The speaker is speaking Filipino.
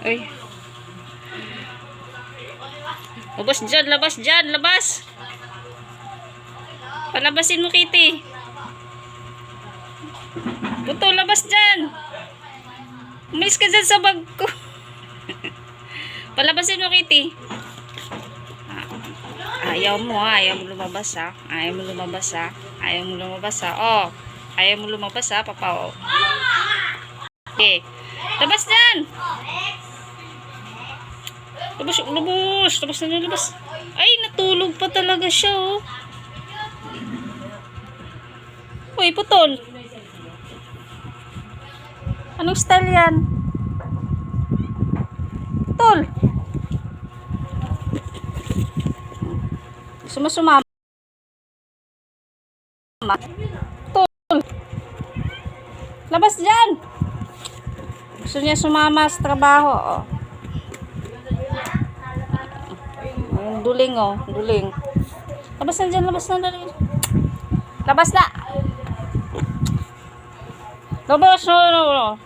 Uy. Labas dyan, labas dyan, labas. Palabasin mo, Kitty. Buto, labas dyan. Umalis ka dyan sa bag ko. Palabasin mo, Kitty. Ayaw mo, ha. Ayaw mo lumabas, ha. Ayaw mo lumabas, ha. Ayaw mo lumabas, ha. Oh. Ayaw mo lumabas, ha, papa, oh. Okay. Labas dyan. Labas, labas. Labas na, labas. Ay, natulog pa talaga siya, oh. Uy, putol. Anong style yan? Putol. Gusto mo sumama? Putol. Labas dyan. Gusto niya sumama sa trabaho, oh. Duling, oh. Duling. Labas na dyan, labas na dyan. Labas na. Labas na.